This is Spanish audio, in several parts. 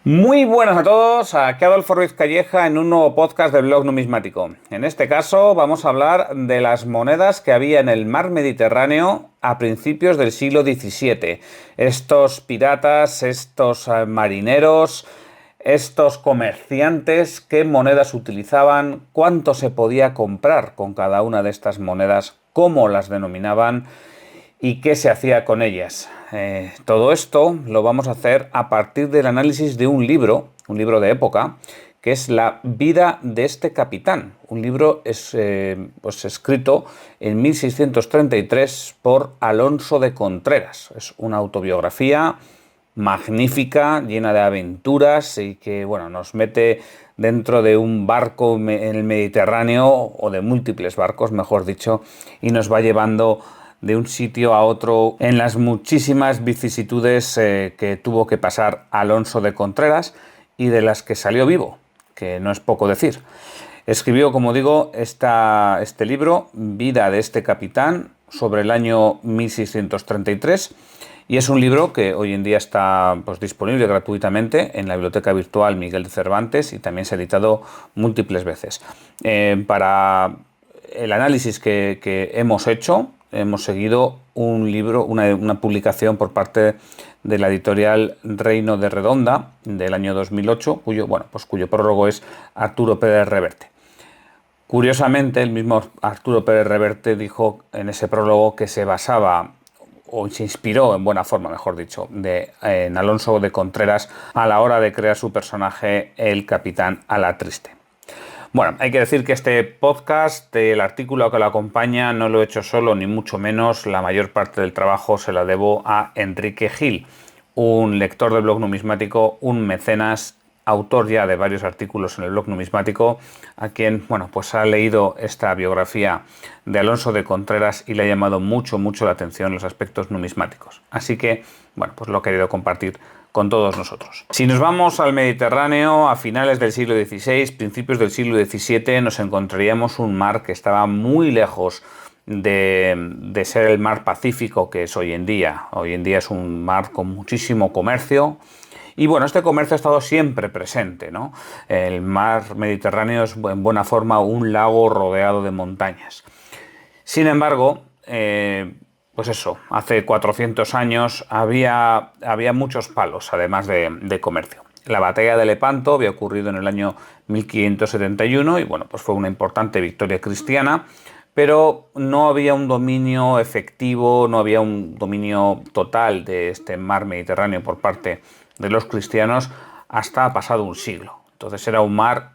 Muy buenas a todos, aquí Adolfo Ruiz Calleja en un nuevo podcast del blog numismático. En este caso vamos a hablar de las monedas que había en el mar Mediterráneo a principios del siglo XVII. Estos piratas, estos marineros, estos comerciantes, qué monedas utilizaban, cuánto se podía comprar con cada una de estas monedas, cómo las denominaban y qué se hacía con ellas. Todo esto lo vamos a hacer a partir del análisis de un libro de época, que es La vida de este capitán. Un libro escrito en 1633 por Alonso de Contreras. Es una autobiografía magnífica, llena de aventuras y que nos mete dentro de un barco en el Mediterráneo, o de múltiples barcos, mejor dicho, y nos va llevando de un sitio a otro en las muchísimas vicisitudes que tuvo que pasar Alonso de Contreras y de las que salió vivo, que no es poco decir. Escribió, como digo, este libro, Vida de este capitán, sobre el año 1633, y es un libro que hoy en día está disponible gratuitamente en la Biblioteca Virtual Miguel de Cervantes y también se ha editado múltiples veces. Para el análisis que hemos hecho, hemos seguido un libro, una publicación por parte de la editorial Reino de Redonda del año 2008, cuyo prólogo es Arturo Pérez Reverte. Curiosamente, el mismo Arturo Pérez Reverte dijo en ese prólogo que se basaba, o se inspiró en buena forma, mejor dicho, en Alonso de Contreras a la hora de crear su personaje, el capitán Alatriste. Bueno, hay que decir que este podcast, el artículo que lo acompaña, no lo he hecho solo, ni mucho menos. La mayor parte del trabajo se la debo a Enrique Gil, un lector del blog numismático, un mecenas, autor ya de varios artículos en el blog numismático, a quien ha leído esta biografía de Alonso de Contreras y le ha llamado mucho la atención los aspectos numismáticos. Así que, lo he querido compartir con todos nosotros. Si nos vamos al Mediterráneo, a finales del siglo XVI, principios del siglo XVII, nos encontraríamos un mar que estaba muy lejos de ser el mar Pacífico que es hoy en día. Hoy en día es un mar con muchísimo comercio. Y este comercio ha estado siempre presente, ¿no? El mar Mediterráneo es en buena forma un lago rodeado de montañas. Sin embargo, hace 400 años había muchos palos, además de comercio. La batalla de Lepanto había ocurrido en el año 1571 y fue una importante victoria cristiana, pero no había un dominio efectivo, no había un dominio total de este mar Mediterráneo por parte de los cristianos hasta pasado un siglo. Entonces era un mar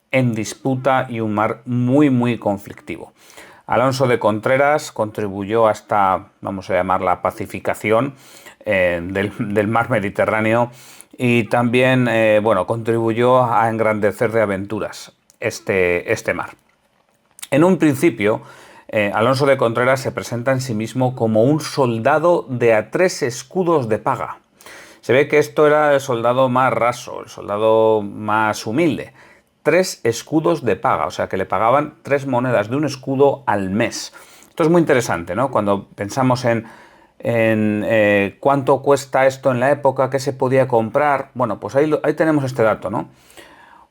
en disputa y un mar muy conflictivo. Alonso de Contreras contribuyó a esta, vamos a llamarla, pacificación del mar Mediterráneo y también contribuyó a engrandecer de aventuras este mar. En un principio, Alonso de Contreras se presenta en sí mismo como un soldado de a 3 escudos de paga. Se ve que esto era el soldado más raso, el soldado más humilde. 3 escudos de paga, o sea que le pagaban 3 monedas de un escudo al mes. Esto es muy interesante, ¿no? Cuando pensamos en cuánto cuesta esto en la época, qué se podía comprar. Ahí tenemos este dato, ¿no?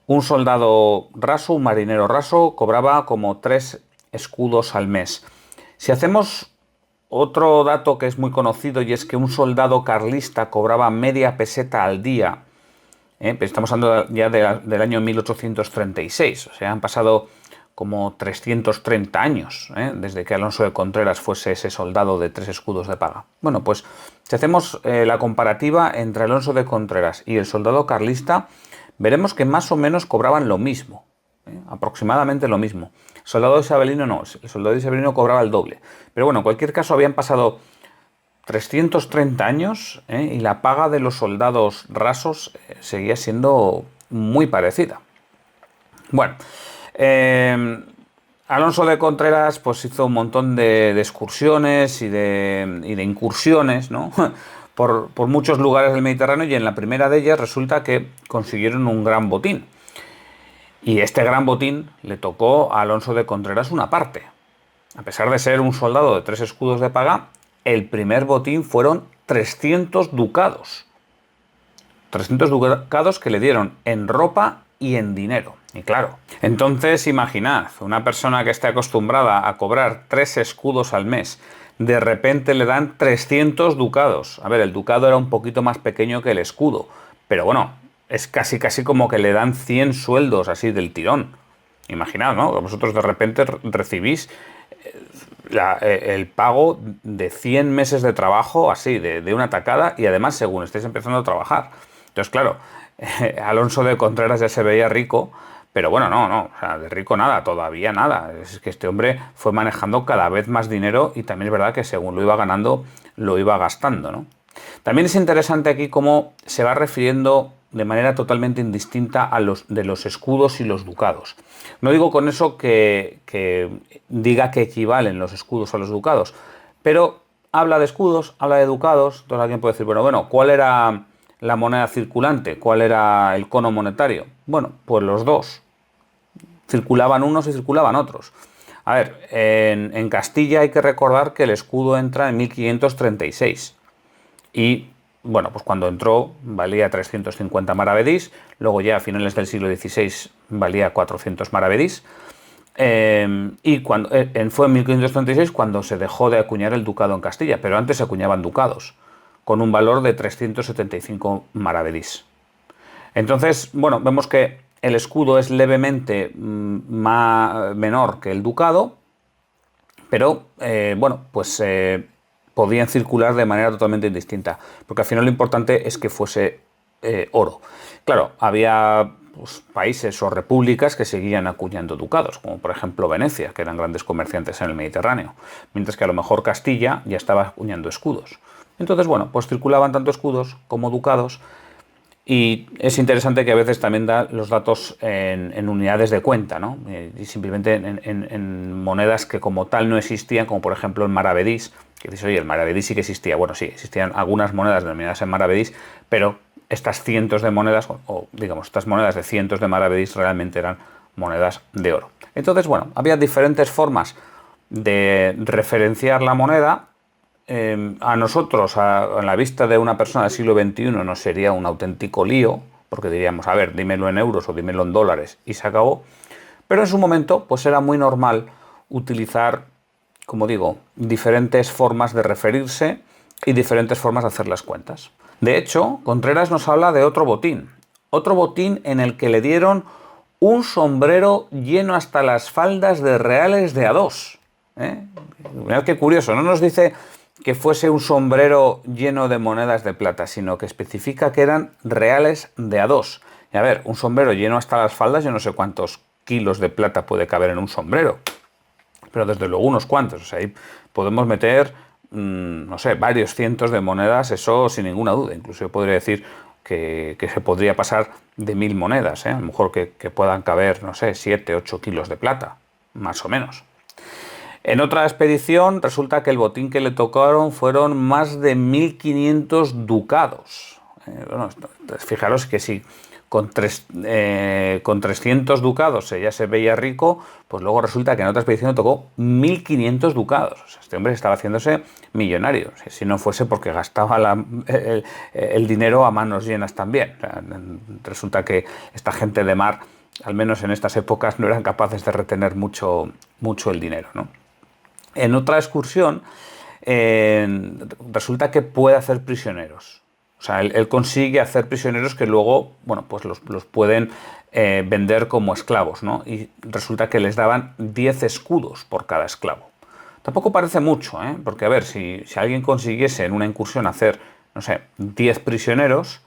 Un soldado raso, un marinero raso, cobraba como 3 escudos al mes. Si hacemos otro dato que es muy conocido, y es que un soldado carlista cobraba media peseta al día. Estamos hablando ya del año 1836, o sea, han pasado como 330 años desde que Alonso de Contreras fuese ese soldado de 3 escudos de paga. Si hacemos la comparativa entre Alonso de Contreras y el soldado carlista, veremos que más o menos cobraban lo mismo, aproximadamente lo mismo. El soldado isabelino no, el soldado isabelino cobraba el doble. Pero en cualquier caso habían pasado 330 años y la paga de los soldados rasos seguía siendo muy parecida. Alonso de Contreras hizo un montón de excursiones y de incursiones, ¿no? por muchos lugares del Mediterráneo, y en la primera de ellas resulta que consiguieron un gran botín. Y este gran botín le tocó a Alonso de Contreras una parte. A pesar de ser un soldado de 3 escudos de paga, el primer botín fueron 300 ducados. 300 ducados que le dieron en ropa y en dinero. Y claro, entonces imaginad, una persona que esté acostumbrada a cobrar 3 escudos al mes, de repente le dan 300 ducados. A ver, el ducado era un poquito más pequeño que el escudo, pero bueno, es casi como que le dan 100 sueldos así del tirón. Imaginad, ¿no? Vosotros de repente recibís el pago de 100 meses de trabajo así, de una tacada, y además según estéis empezando a trabajar. Entonces, claro, Alonso de Contreras ya se veía rico, pero bueno, no, o sea, de rico nada, todavía nada. Es que este hombre fue manejando cada vez más dinero y también es verdad que según lo iba ganando, lo iba gastando, ¿no? También es interesante aquí cómo se va refiriendo de manera totalmente indistinta a los escudos y los ducados. No digo con eso que diga que equivalen los escudos a los ducados, pero habla de escudos, habla de ducados, entonces alguien puede decir, bueno, ¿cuál era la moneda circulante? ¿Cuál era el cono monetario? Bueno, pues los dos. Circulaban unos y circulaban otros. A ver, en Castilla hay que recordar que el escudo entra en 1536 y bueno, pues cuando entró valía 350 maravedís, luego ya a finales del siglo XVI valía 400 maravedís, y fue en 1536 cuando se dejó de acuñar el ducado en Castilla, pero antes se acuñaban ducados, con un valor de 375 maravedís. Entonces, bueno, vemos que el escudo es levemente menor que el ducado, pero bueno, pues podían circular de manera totalmente indistinta, porque al final lo importante es que fuese oro. Claro, había pues, países o repúblicas que seguían acuñando ducados, como por ejemplo Venecia, que eran grandes comerciantes en el Mediterráneo, mientras que a lo mejor Castilla ya estaba acuñando escudos. Entonces, bueno, pues circulaban tanto escudos como ducados. Y es interesante que a veces también da los datos en unidades de cuenta, ¿no? Y simplemente en monedas que como tal no existían, como por ejemplo el maravedís, que dices, oye, el maravedís sí que existía. Bueno, sí, existían algunas monedas denominadas en maravedís, pero estas cientos de monedas, o digamos, estas monedas de cientos de maravedís realmente eran monedas de oro. Entonces, bueno, había diferentes formas de referenciar la moneda. A nosotros, a la vista de una persona del siglo XXI, nos sería un auténtico lío, porque diríamos, a ver, dímelo en euros o dímelo en dólares y se acabó. Pero en su momento, pues era muy normal utilizar, como digo, diferentes formas de referirse y diferentes formas de hacer las cuentas. De hecho, Contreras nos habla de otro botín en el que le dieron un sombrero lleno hasta las faldas de reales de A2. Mirad qué curioso, no nos dice que fuese un sombrero lleno de monedas de plata, sino que especifica que eran reales de A2. Y a ver, un sombrero lleno hasta las faldas, yo no sé cuántos kilos de plata puede caber en un sombrero, pero desde luego unos cuantos. O sea, ahí podemos meter, no sé, varios cientos de monedas, eso sin ninguna duda. Incluso yo podría decir que se podría pasar de 1000 monedas, a lo mejor que puedan caber, no sé, 7, 8 kilos de plata, más o menos. En otra expedición resulta que el botín que le tocaron fueron más de 1500 ducados. Bueno, fijaros que si con 300 ducados ya se veía rico, pues luego resulta que en otra expedición le tocó 1500 ducados. O sea, este hombre estaba haciéndose millonario, si no fuese porque gastaba el dinero a manos llenas también. O sea, resulta que esta gente de mar, al menos en estas épocas, no eran capaces de retener mucho el dinero, ¿no? En otra excursión resulta que puede hacer prisioneros. O sea, él consigue hacer prisioneros que luego, bueno, pues los pueden vender como esclavos, ¿no? Y resulta que les daban 10 escudos por cada esclavo. Tampoco parece mucho, porque a ver, si alguien consiguiese en una incursión hacer, no sé, 10 prisioneros,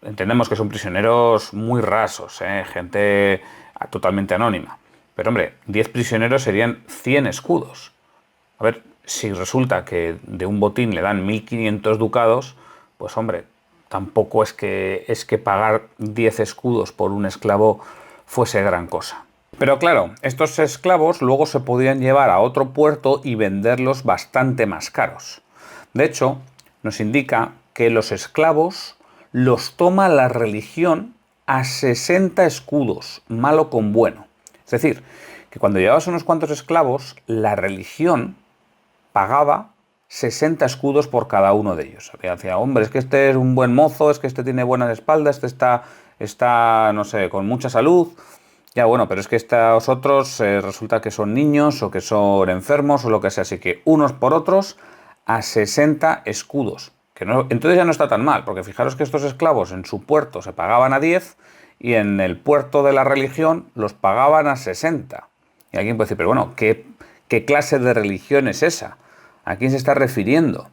entendemos que son prisioneros muy rasos, gente totalmente anónima. Pero hombre, 10 prisioneros serían 100 escudos. A ver, si resulta que de un botín le dan 1500 ducados, pues hombre, tampoco es que pagar 10 escudos por un esclavo fuese gran cosa. Pero claro, estos esclavos luego se podían llevar a otro puerto y venderlos bastante más caros. De hecho, nos indica que los esclavos los toma la religión a 60 escudos, malo con bueno. Es decir, que cuando llevabas unos cuantos esclavos, la religión pagaba 60 escudos por cada uno de ellos. Decía, hombre, es que este es un buen mozo, es que este tiene buenas espaldas, este está, no sé, con mucha salud. Ya, bueno, pero es que estos otros resulta que son niños o que son enfermos o lo que sea. Así que unos por otros a 60 escudos. Que no, entonces ya no está tan mal, porque fijaros que estos esclavos en su puerto se pagaban a 10 y en el puerto de la religión los pagaban a 60. Y alguien puede decir, pero bueno, ¿qué clase de religión es esa? ¿A quién se está refiriendo?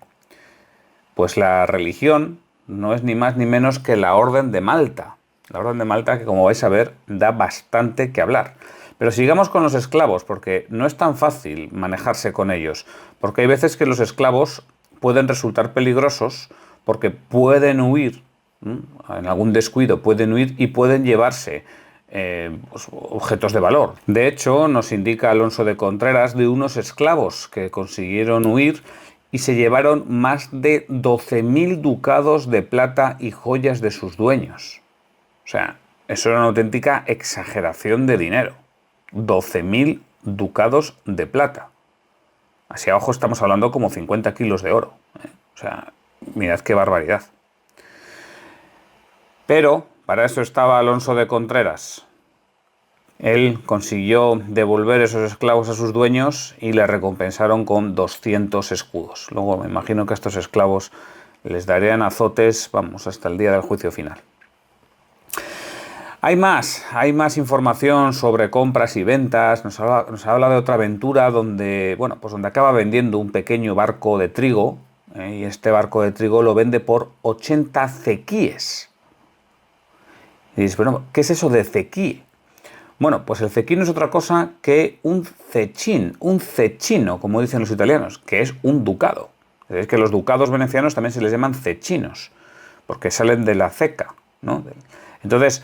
Pues la religión no es ni más ni menos que la Orden de Malta. La Orden de Malta que, como vais a ver, da bastante que hablar. Pero sigamos con los esclavos, porque no es tan fácil manejarse con ellos. Porque hay veces que los esclavos pueden resultar peligrosos porque pueden huir, en algún descuido pueden huir y pueden llevarse pues, objetos de valor. De hecho, nos indica Alonso de Contreras de unos esclavos que consiguieron huir y se llevaron más de 12.000 ducados de plata y joyas de sus dueños. O sea, eso era una auténtica exageración de dinero. 12.000 ducados de plata. Así abajo estamos hablando como 50 kilos de oro. O sea, mirad qué barbaridad. Pero para eso estaba Alonso de Contreras. Él consiguió devolver esos esclavos a sus dueños y le recompensaron con 200 escudos. Luego me imagino que a estos esclavos les darían azotes, vamos, hasta el día del juicio final. Hay más información sobre compras y ventas. Nos habla de otra aventura donde, bueno, pues donde acaba vendiendo un pequeño barco de trigo, y este barco de trigo lo vende por 80 cequíes. Y dices, bueno, ¿qué es eso de cequí? Bueno, pues el cequí no es otra cosa que un cecchino, como dicen los italianos, que es un ducado. Es que los ducados venecianos también se les llaman cecchinos, porque salen de la ceca, ¿no? Entonces,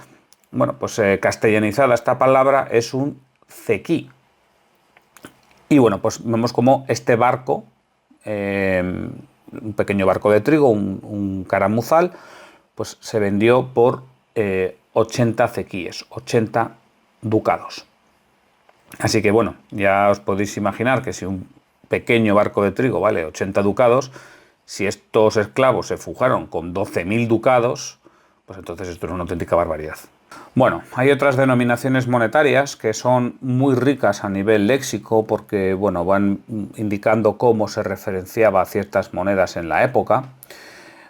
bueno, pues castellanizada esta palabra es un cequí. Y bueno, pues vemos como este barco, un pequeño barco de trigo, un caramuzal, pues se vendió por 80 cequíes, 80 ducados. Así que bueno, ya os podéis imaginar que si un pequeño barco de trigo vale 80 ducados, si estos esclavos se fugaron con 12.000 ducados, pues entonces esto es una auténtica barbaridad. Bueno, hay otras denominaciones monetarias que son muy ricas a nivel léxico porque, bueno, van indicando cómo se referenciaba a ciertas monedas en la época.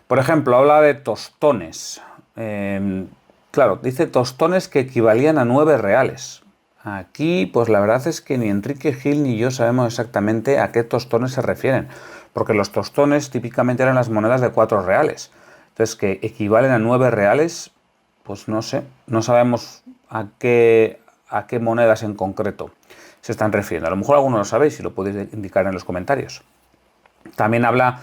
Por ejemplo, habla de tostones. Claro, dice tostones que equivalían a 9 reales. Aquí, pues la verdad es que ni Enrique Gil ni yo sabemos exactamente a qué tostones se refieren, porque los tostones típicamente eran las monedas de 4 reales. Entonces, que equivalen a 9 reales, pues no sé, no sabemos a qué monedas en concreto se están refiriendo. A lo mejor alguno lo sabéis y lo podéis indicar en los comentarios. También habla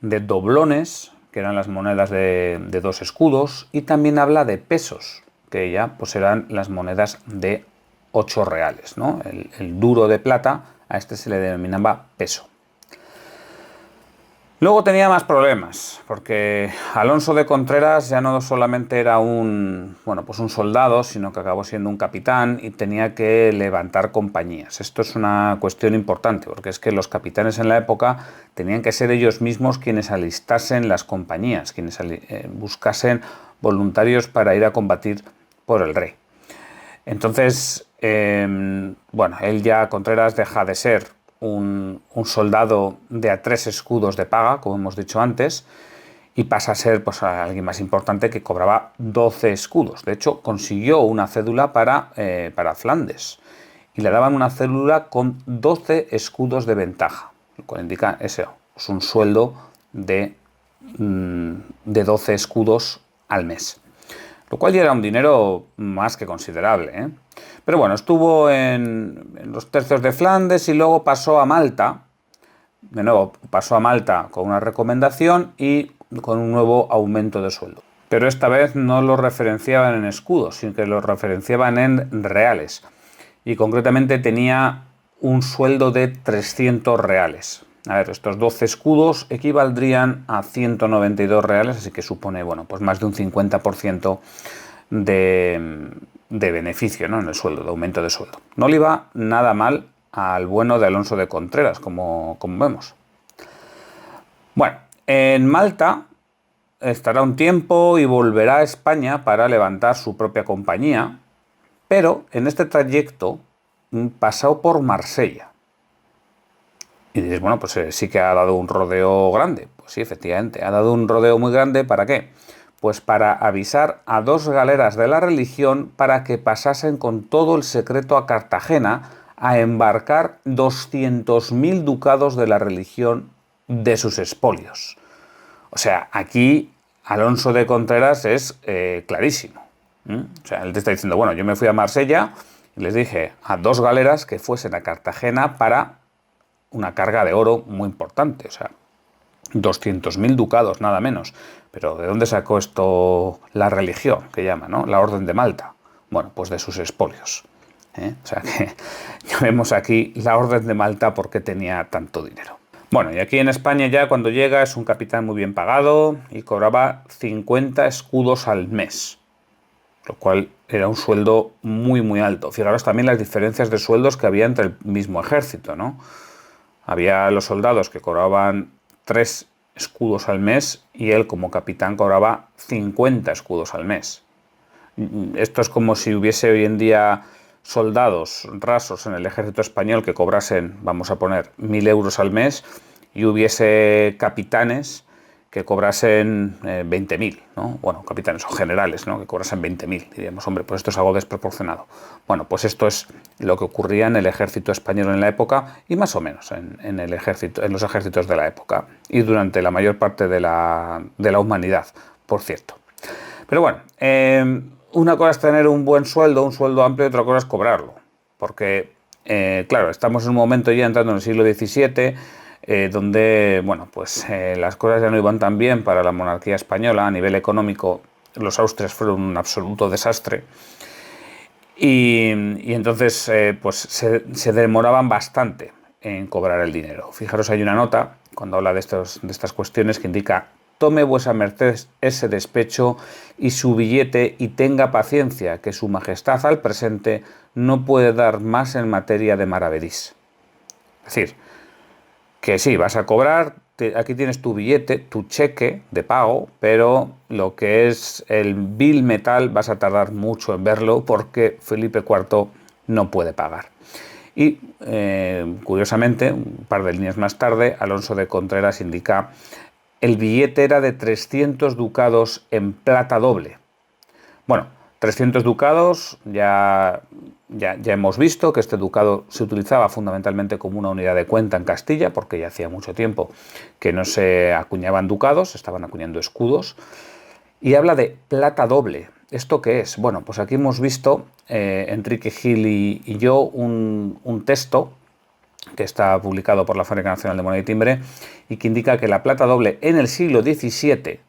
de doblones, que eran las monedas de 2 escudos, y también habla de pesos, que ya pues eran las monedas de 8 reales, ¿no? El duro de plata, a este se le denominaba peso. Luego tenía más problemas, porque Alonso de Contreras ya no solamente era un soldado, sino que acabó siendo un capitán y tenía que levantar compañías. Esto es una cuestión importante, porque es que los capitanes en la época tenían que ser ellos mismos quienes alistasen las compañías, quienes buscasen voluntarios para ir a combatir por el rey. Entonces, él ya, Contreras, deja de ser un soldado de a 3 escudos de paga, como hemos dicho antes, y pasa a ser pues, alguien más importante que cobraba 12 escudos. De hecho, consiguió una cédula para Flandes y le daban una cédula con 12 escudos de ventaja, lo cual indica eso, es un sueldo de 12 escudos al mes, lo cual ya era un dinero más que considerable, ¿eh? Pero bueno, estuvo en los tercios de Flandes y luego pasó a Malta. De nuevo, pasó a Malta con una recomendación y con un nuevo aumento de sueldo. Pero esta vez no lo referenciaban en escudos, sino que lo referenciaban en reales. Y concretamente tenía un sueldo de 300 reales. A ver, estos 12 escudos equivaldrían a 192 reales, así que supone, bueno, pues más de un 50% de beneficio, ¿no? En el sueldo, de aumento de sueldo. No le iba nada mal al bueno de Alonso de Contreras, como vemos. Bueno, en Malta estará un tiempo y volverá a España para levantar su propia compañía, pero en este trayecto pasó por Marsella. Y dices, bueno, pues sí que ha dado un rodeo grande. Pues sí, efectivamente, ha dado un rodeo muy grande. ¿Para qué? Pues para avisar a dos galeras de la religión para que pasasen con todo el secreto a Cartagena a embarcar 200.000 ducados de la religión de sus expolios. O sea, aquí Alonso de Contreras es clarísimo. O sea, él te está diciendo, bueno, yo me fui a Marsella y les dije a dos galeras que fuesen a Cartagena para una carga de oro muy importante, o sea, 200.000 ducados, nada menos. Pero ¿de dónde sacó esto la religión, que llama, ¿no? La Orden de Malta? Bueno, pues de sus expolios. O sea que ya vemos aquí la Orden de Malta porque tenía tanto dinero. Bueno, y aquí en España ya cuando llega es un capitán muy bien pagado y cobraba 50 escudos al mes, lo cual era un sueldo muy muy alto. Fijaros también las diferencias de sueldos que había entre el mismo ejército, ¿no? Había los soldados que cobraban 3 escudos al mes y él como capitán cobraba 50 escudos al mes. Esto es como si hubiese hoy en día soldados rasos en el ejército español que cobrasen, vamos a poner, 1.000 euros al mes y hubiese capitanes que cobrasen 20.000, ¿no? Bueno, capitanes o generales, ¿no? Que cobrasen 20.000. Diríamos, hombre, pues esto es algo desproporcionado. Bueno, pues esto es lo que ocurría en el ejército español en la época y más o menos en los ejércitos de la época y durante la mayor parte de la humanidad, por cierto. Pero bueno, una cosa es tener un buen sueldo, un sueldo amplio, y otra cosa es cobrarlo. Porque, claro, estamos en un momento ya entrando en el siglo XVII, donde, bueno, pues las cosas ya no iban tan bien para la monarquía española. A nivel económico, los Austrias fueron un absoluto desastre. Y entonces, pues se demoraban bastante en cobrar el dinero. Fijaros, hay una nota, cuando habla de estas cuestiones, que indica: tome vuesa merced ese despecho y su billete y tenga paciencia, que su majestad al presente no puede dar más en materia de maravedís. Es decir, que sí, vas a cobrar, aquí tienes tu billete, tu cheque de pago, pero lo que es el bill metal vas a tardar mucho en verlo porque Felipe IV no puede pagar. Y curiosamente, un par de líneas más tarde, Alonso de Contreras indica: el billete era de 300 ducados en plata doble. Bueno, 300 ducados, ya hemos visto que este ducado se utilizaba fundamentalmente como una unidad de cuenta en Castilla, porque ya hacía mucho tiempo que no se acuñaban ducados, se estaban acuñando escudos. Y habla de plata doble. ¿Esto qué es? Bueno, pues aquí hemos visto, Enrique Gil y yo, un texto que está publicado por la Fábrica Nacional de Moneda y Timbre y que indica que la plata doble en el siglo XVII,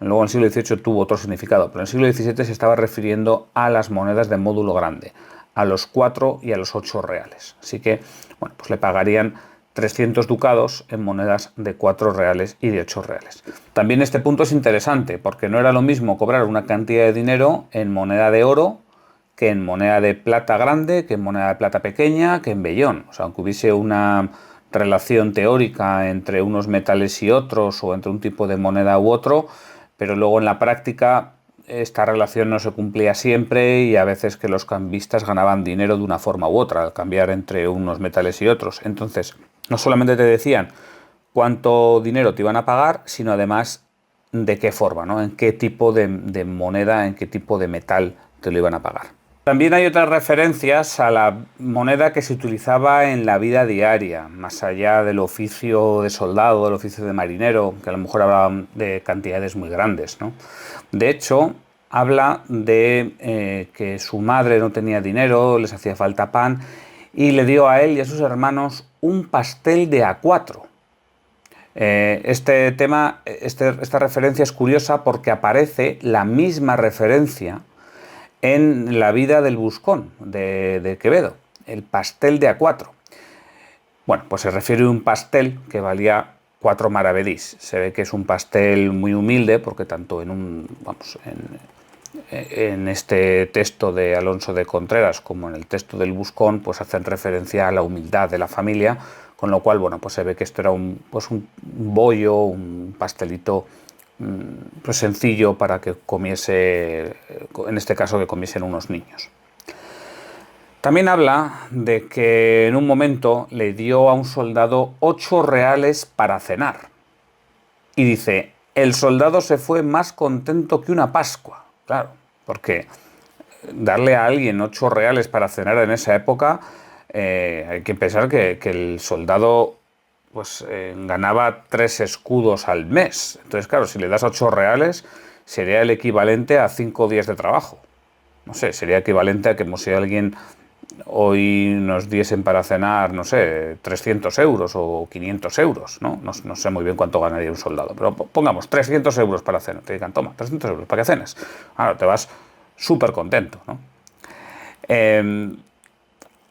luego en el siglo XVIII tuvo otro significado, pero en el siglo XVII se estaba refiriendo a las monedas de módulo grande, a los 4 y a los 8 reales. Así que, bueno, pues le pagarían 300 ducados en monedas de 4 reales y de 8 reales. También este punto es interesante porque no era lo mismo cobrar una cantidad de dinero en moneda de oro que en moneda de plata grande, que en moneda de plata pequeña, que en vellón. O sea, aunque hubiese una relación teórica entre unos metales y otros o entre un tipo de moneda u otro, pero luego en la práctica esta relación no se cumplía siempre y a veces que los cambistas ganaban dinero de una forma u otra al cambiar entre unos metales y otros. Entonces, no solamente te decían cuánto dinero te iban a pagar, sino además de qué forma, ¿no? En qué tipo de moneda, en qué tipo de metal te lo iban a pagar. También hay otras referencias a la moneda que se utilizaba en la vida diaria, más allá del oficio de soldado, del oficio de marinero, que a lo mejor hablaban de cantidades muy grandes, ¿no? De hecho, habla de que su madre no tenía dinero, les hacía falta pan, y le dio a él y a sus hermanos un pastel de A4. Esta referencia es curiosa porque aparece la misma referencia en la vida del Buscón de Quevedo, el pastel de A4. Bueno, pues se refiere a un pastel que valía 4 maravedís. Se ve que es un pastel muy humilde porque tanto en este texto de Alonso de Contreras como en el texto del Buscón pues hacen referencia a la humildad de la familia, con lo cual, bueno, pues se ve que esto era un bollo, un pastelito pues sencillo para que comiese, en este caso que comiesen unos niños. También habla de que en un momento le dio a un soldado 8 reales para cenar. Y dice, el soldado se fue más contento que una Pascua. Claro, porque darle a alguien 8 reales para cenar en esa época, hay que pensar que el soldado pues ganaba 3 escudos al mes. Entonces, claro, si le das 8 reales, sería el equivalente a 5 días de trabajo. No sé, sería equivalente a que si alguien hoy nos diesen para cenar, no sé, 300 euros o 500 euros, ¿no? No sé muy bien cuánto ganaría un soldado, pero pongamos 300 euros para cenar. Te digan, toma, 300 euros, ¿para qué cenes? Ahora te vas súper contento, ¿no?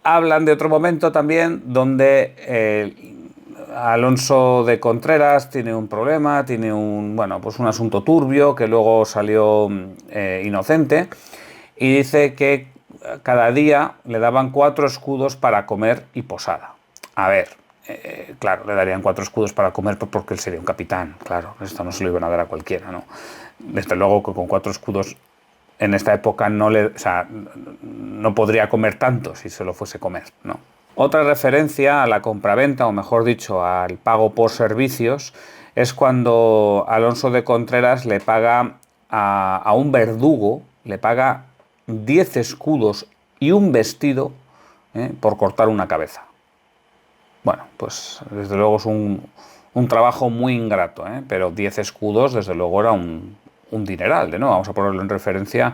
Hablan de otro momento también donde Alonso de Contreras tiene un problema, tiene un asunto turbio que luego salió inocente, y dice que cada día le daban 4 escudos para comer y posada. A ver, claro, le darían 4 escudos para comer porque él sería un capitán, claro, esto no se lo iban a dar a cualquiera, ¿no? Desde luego que con 4 escudos en esta época no podría comer tanto si se lo fuese a comer, ¿no? Otra referencia a la compraventa, o mejor dicho, al pago por servicios, es cuando Alonso de Contreras le paga a un verdugo, le paga 10 escudos y un vestido por cortar una cabeza. Bueno, pues desde luego es un trabajo muy ingrato, pero 10 escudos desde luego era un dineral, ¿no? Vamos a ponerlo en referencia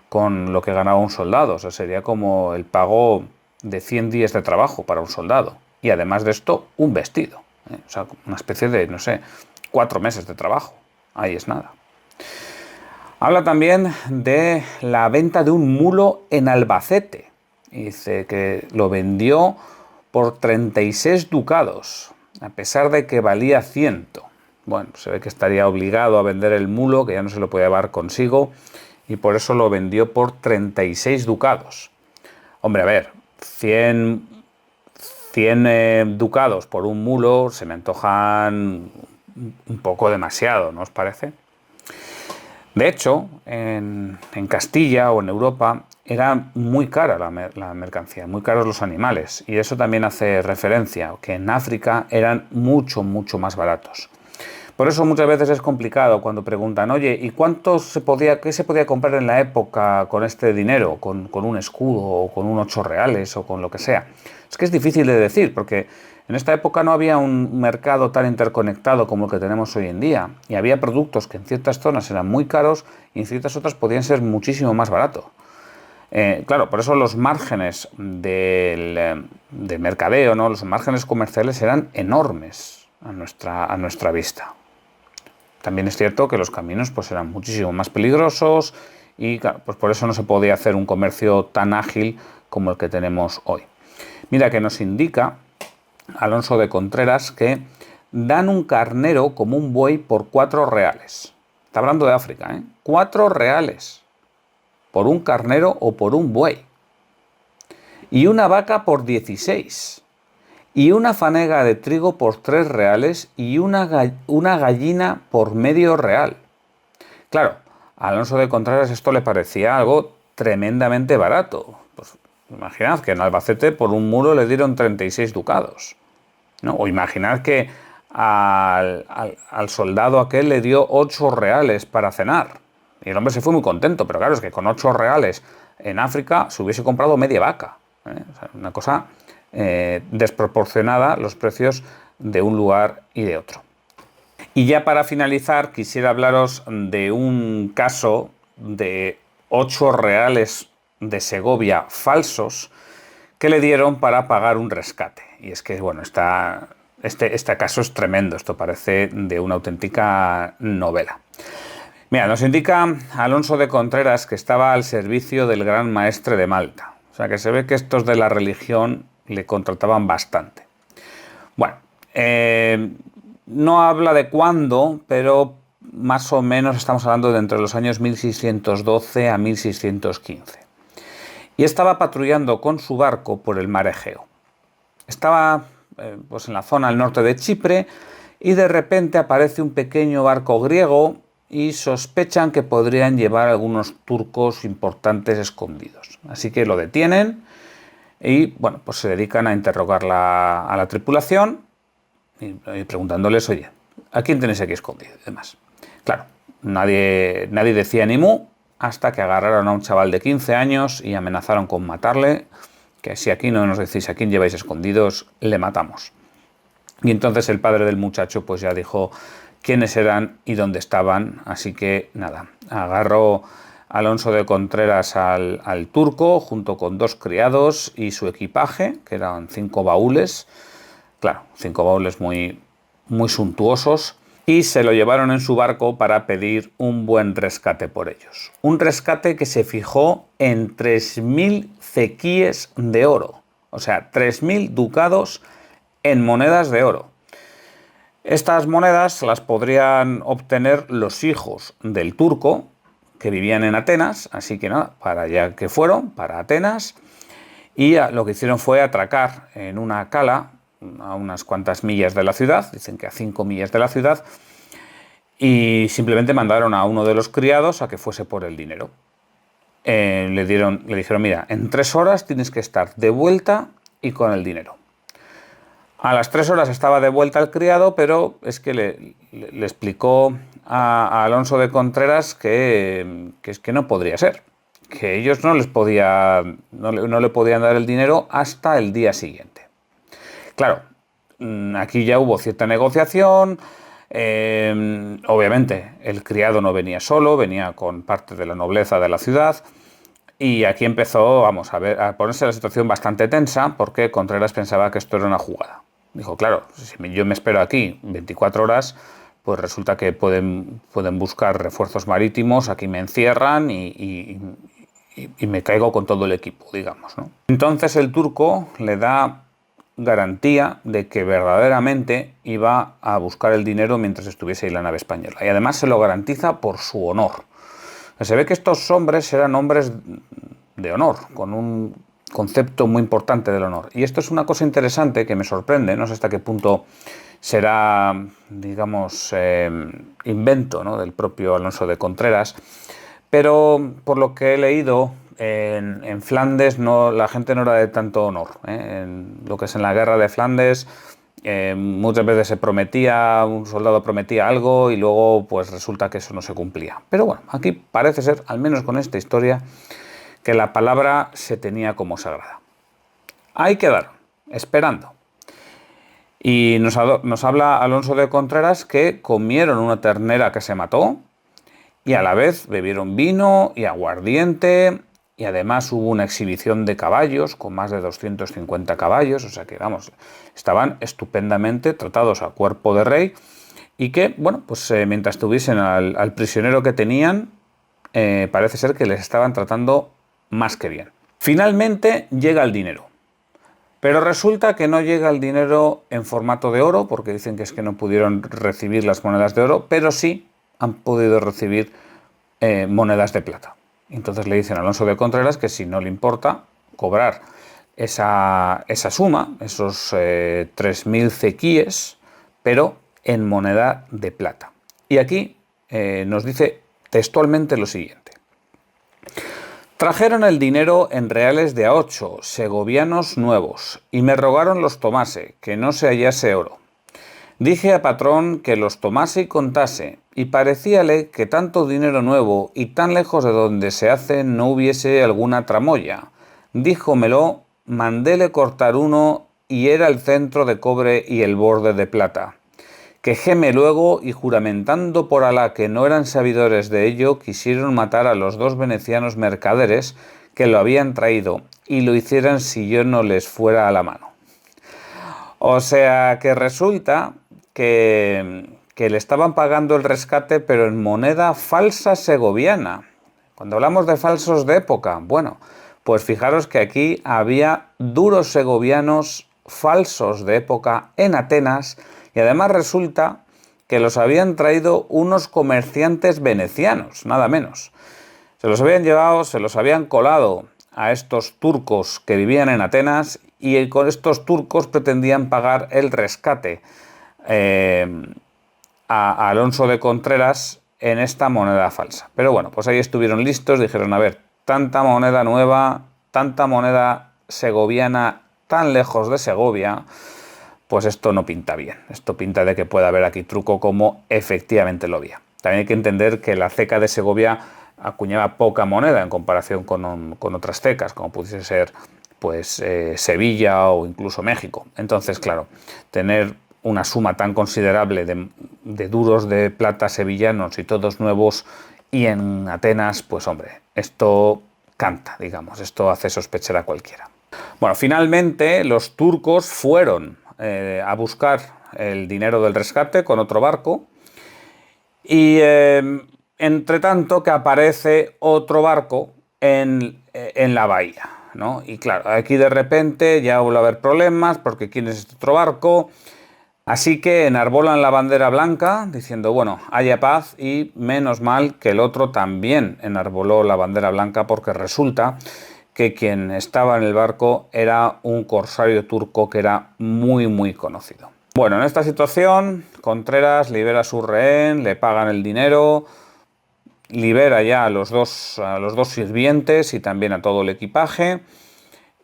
con lo que ganaba un soldado, o sea, sería como el pago de 100 días de trabajo para un soldado, y además de esto, un vestido, o sea, una especie de, no sé, 4 meses de trabajo, ahí es nada. Habla también de la venta de un mulo en Albacete. Dice que lo vendió por 36 ducados, a pesar de que valía 100. Bueno, se ve que estaría obligado a vender el mulo, que ya no se lo podía llevar consigo, y por eso lo vendió por 36 ducados. Hombre, a ver, 100 ducados por un mulo se me antojan un poco demasiado, ¿no os parece? De hecho, en Castilla o en Europa era muy cara la mercancía, muy caros los animales, y eso también hace referencia, que en África eran mucho más baratos. Por eso muchas veces es complicado cuando preguntan, oye, ¿y qué se podía comprar en la época con este dinero, con un escudo o con un 8 reales o con lo que sea? Es que es difícil de decir, porque en esta época no había un mercado tan interconectado como el que tenemos hoy en día, y había productos que en ciertas zonas eran muy caros y en ciertas otras podían ser muchísimo más baratos. Claro, por eso los márgenes del mercadeo, ¿no? Los márgenes comerciales eran enormes a nuestra vista. También es cierto que los caminos pues eran muchísimo más peligrosos y claro, pues por eso no se podía hacer un comercio tan ágil como el que tenemos hoy. Mira que nos indica Alonso de Contreras que dan un carnero como un buey por 4 reales. Está hablando de África, 4 reales por un carnero o por un buey. Y una vaca por 16. Y una fanega de trigo por 3 reales y una gallina por medio real. Claro, a Alonso de Contreras esto le parecía algo tremendamente barato. Pues imaginad que en Albacete por un mulo le dieron 36 ducados, ¿no? O imaginad que al soldado aquel le dio 8 reales para cenar. Y el hombre se fue muy contento, pero claro, es que con 8 reales en África se hubiese comprado media vaca. O sea, una cosa desproporcionada los precios de un lugar y de otro. Y ya para finalizar quisiera hablaros de un caso de 8 reales de Segovia falsos que le dieron para pagar un rescate. Y es que, bueno, este caso es tremendo, esto parece de una auténtica novela. Mira, nos indica Alonso de Contreras que estaba al servicio del gran maestre de Malta. O sea que se ve que estos de la religión le contrataban bastante. Bueno, no habla de cuándo, pero más o menos estamos hablando de entre los años 1612 a 1615. Y estaba patrullando con su barco por el mar Egeo. Estaba pues en la zona al norte de Chipre, y de repente aparece un pequeño barco griego y sospechan que podrían llevar algunos turcos importantes escondidos. Así que lo detienen y bueno, pues se dedican a interrogar a la tripulación y preguntándoles, oye, ¿a quién tenéis aquí escondido? Y demás. Claro, nadie decía ni mu, hasta que agarraron a un chaval de 15 años y amenazaron con matarle, que si aquí no nos decís a quién lleváis escondidos, le matamos. Y entonces el padre del muchacho pues ya dijo quiénes eran y dónde estaban, así que nada, agarró Alonso de Contreras al turco junto con 2 criados y su equipaje, que eran 5 baúles, claro, 5 baúles muy suntuosos, y se lo llevaron en su barco para pedir un buen rescate por ellos. Un rescate que se fijó en 3.000 cequíes de oro, o sea, 3.000 ducados en monedas de oro. Estas monedas las podrían obtener los hijos del turco que vivían en Atenas, así que nada, para allá que fueron, para Atenas, y lo que hicieron fue atracar en una cala a unas cuantas millas de la ciudad, dicen que a 5 millas de la ciudad, y simplemente mandaron a uno de los criados a que fuese por el dinero. Le dijeron, mira, en 3 horas tienes que estar de vuelta y con el dinero. A las 3 horas estaba de vuelta el criado, pero es que le explicó a Alonso de Contreras que es que no podría ser, que ellos no le podían dar el dinero hasta el día siguiente. Claro, aquí ya hubo cierta negociación. Obviamente el criado no venía solo, venía con parte de la nobleza de la ciudad. Y aquí empezó, a ponerse la situación bastante tensa, porque Contreras pensaba que esto era una jugada. Dijo, claro, si yo me espero aquí 24 horas, pues resulta que pueden buscar refuerzos marítimos, aquí me encierran y me caigo con todo el equipo, digamos, ¿no? Entonces el turco le da garantía de que verdaderamente iba a buscar el dinero mientras estuviese ahí la nave española. Y además se lo garantiza por su honor. Se ve que estos hombres eran hombres de honor, con un concepto muy importante del honor. Y esto es una cosa interesante que me sorprende, no sé hasta qué punto será, digamos, invento, ¿no?, del propio Alonso de Contreras, pero por lo que he leído, en Flandes la gente no era de tanto honor. En lo que es en la guerra de Flandes, muchas veces un soldado prometía algo y luego pues resulta que eso no se cumplía. Pero bueno, aquí parece ser, al menos con esta historia, que la palabra se tenía como sagrada. Ahí quedaron, esperando. Y nos habla Alonso de Contreras que comieron una ternera que se mató y a la vez bebieron vino y aguardiente, y además hubo una exhibición de caballos con más de 250 caballos, o sea que, vamos, estaban estupendamente tratados a cuerpo de rey, y que, bueno, pues mientras tuviesen al prisionero que tenían, parece ser que les estaban tratando más que bien. Finalmente llega el dinero. Pero resulta que no llega el dinero en formato de oro, porque dicen que es que no pudieron recibir las monedas de oro, pero sí han podido recibir monedas de plata. Entonces le dicen a Alonso de Contreras que si no le importa cobrar esa suma, esos 3.000 cequíes, pero en moneda de plata. Y aquí nos dice textualmente lo siguiente. Trajeron el dinero en reales de a 8, segovianos nuevos, y me rogaron los tomase, que no se hallase oro. Dije a patrón que los tomase y contase, y parecíale que tanto dinero nuevo y tan lejos de donde se hace no hubiese alguna tramoya. Díjomelo, mandéle cortar uno, y era el centro de cobre y el borde de plata. Quejéme luego, y juramentando por Alá que no eran sabidores de ello, quisieron matar a los 2 venecianos mercaderes que lo habían traído, y lo hicieran si yo no les fuera a la mano. O sea que resulta que le estaban pagando el rescate, pero en moneda falsa segoviana. Cuando hablamos de falsos de época, bueno, pues fijaros que aquí había duros segovianos falsos de época en Atenas, y además resulta que los habían traído unos comerciantes venecianos, nada menos. Se los habían llevado, se los habían colado a estos turcos que vivían en Atenas, y con estos turcos pretendían pagar el rescate a Alonso de Contreras en esta moneda falsa. Pero bueno, pues ahí estuvieron listos, dijeron, a ver, tanta moneda nueva, tanta moneda segoviana tan lejos de Segovia, pues esto no pinta bien. Esto pinta de que puede haber aquí truco, como efectivamente lo había. También hay que entender que la ceca de Segovia acuñaba poca moneda en comparación con otras cecas, como pudiese ser pues Sevilla o incluso México. Entonces, claro, tener una suma tan considerable de duros de plata sevillanos y todos nuevos y en Atenas, pues hombre, esto canta, digamos, esto hace sospechar a cualquiera. Bueno, finalmente los turcos fueron a buscar el dinero del rescate con otro barco y entre tanto que aparece otro barco en la bahía, ¿no? Y claro, aquí de repente ya vuelve a haber problemas porque ¿quién es este otro barco? Así que enarbolan la bandera blanca diciendo, bueno, haya paz, y menos mal que el otro también enarboló la bandera blanca, porque resulta que quien estaba en el barco era un corsario turco que era muy conocido. Bueno, en esta situación Contreras libera a su rehén, le pagan el dinero, libera ya a los dos sirvientes y también a todo el equipaje.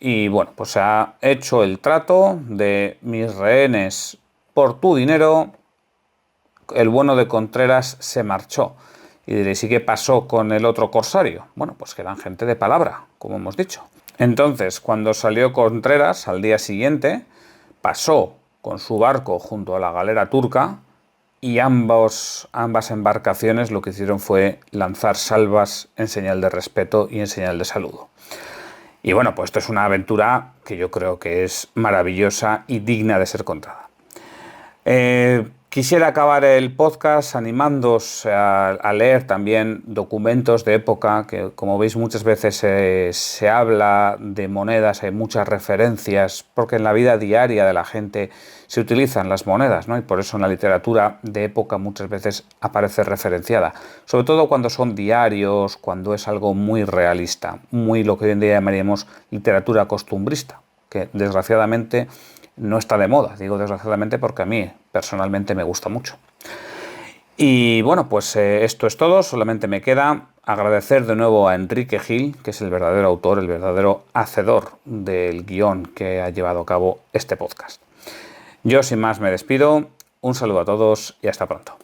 Y bueno, pues se ha hecho el trato de mis rehenes por tu dinero. El bueno de Contreras se marchó. Y diréis, ¿y qué pasó con el otro corsario? Bueno, pues que eran gente de palabra, como hemos dicho. Entonces, cuando salió Contreras al día siguiente, pasó con su barco junto a la galera turca y ambas embarcaciones lo que hicieron fue lanzar salvas en señal de respeto y en señal de saludo. Y bueno, pues esto es una aventura que yo creo que es maravillosa y digna de ser contada. Quisiera acabar el podcast animándoos a leer también documentos de época, que como veis muchas veces se habla de monedas, hay muchas referencias, porque en la vida diaria de la gente se utilizan las monedas, ¿no? Y por eso en la literatura de época muchas veces aparece referenciada, sobre todo cuando son diarios, cuando es algo muy realista, muy lo que hoy en día llamaríamos literatura costumbrista, que desgraciadamente no está de moda. Digo desgraciadamente porque a mí personalmente me gusta mucho. Y bueno, pues esto es todo. Solamente me queda agradecer de nuevo a Enrique Gil, que es el verdadero autor, el verdadero hacedor del guión que ha llevado a cabo este podcast. Yo sin más me despido. Un saludo a todos y hasta pronto.